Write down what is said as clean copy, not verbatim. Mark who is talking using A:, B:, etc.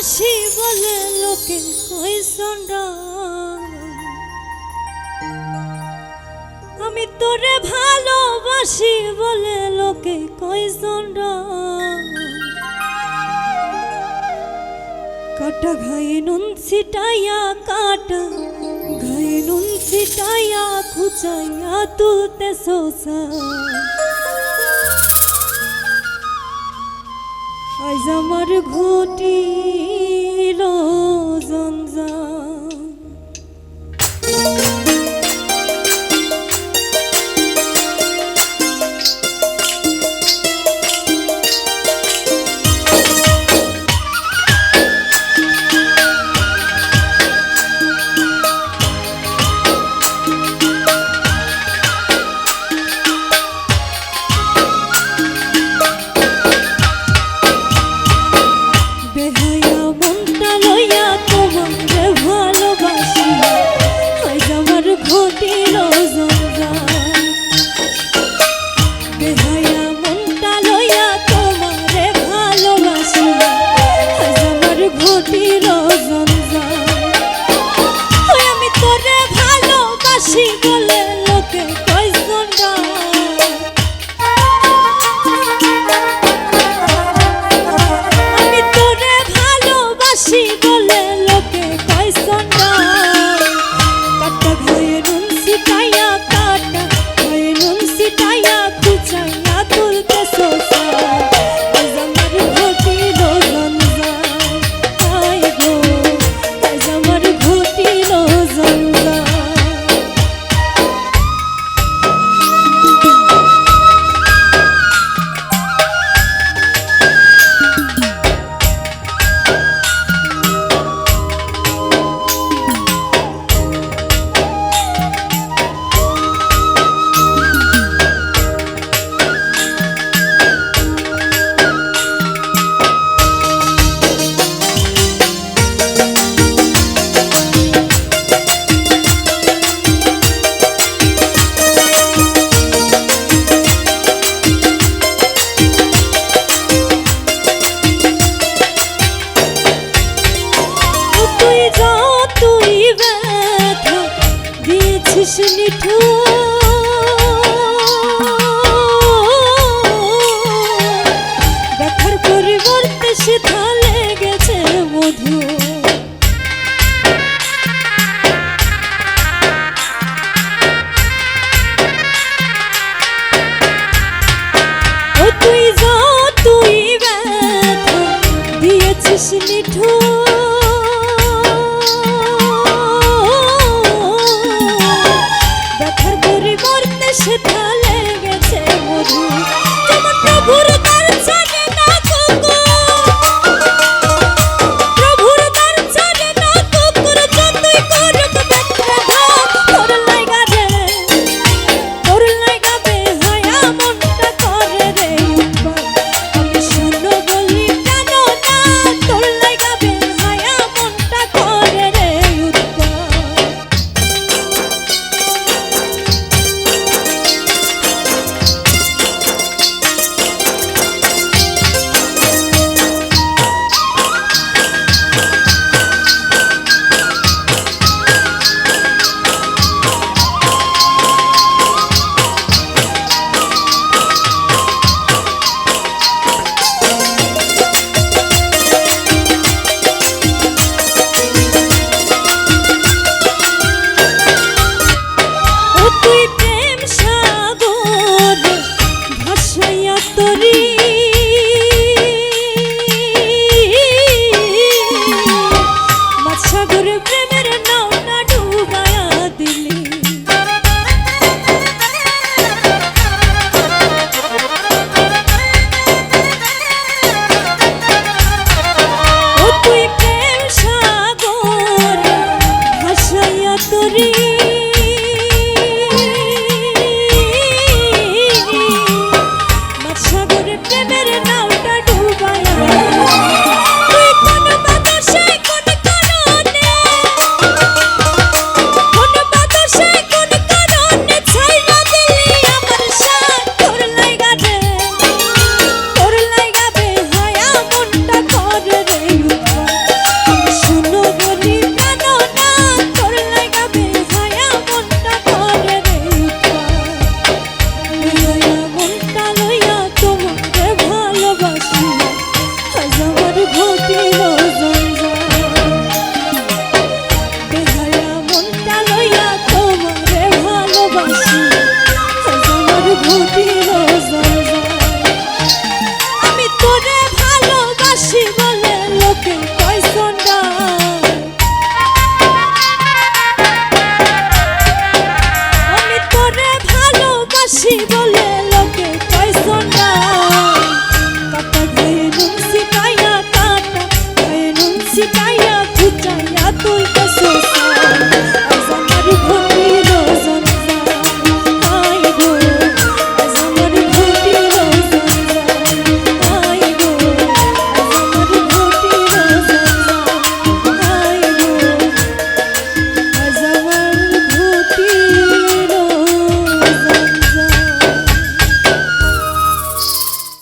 A: ভালোবাসি বলে লোকে কইছন আমি তোরে ভালোবাসি বলে লোকে কইছন কাটা ঘায়ে নুন ছিটাইয়া কাটা ঘায়ে নুন ছিটাইয়া খুচাইয়া তুলতে সোসা আজ আমার ঘটিল জঞ্জাল ব্যথার পরিবর্তে সেথা লেগেছে মধু ও তুই যা তুই ব্যথা দিয়েছিস নিঠুর সেথা লেগেছে মধু যেমন প্রভুর দ্বার ছাড়ে না প্রভুর দ্বার ছাড়ে না কুকুর যতই করুক বেত্রাঘাত তোর লাইগা বেহায়া মনটা করে রে আমি শোনো বলি কেন না তোর লাইগা বেহায়া মনটা করে রে খুশি বলে লোকে কয়সো না কাটা গায়ে নুন সিটাইয়া কাটা গায়ে নুন সিটাইয়া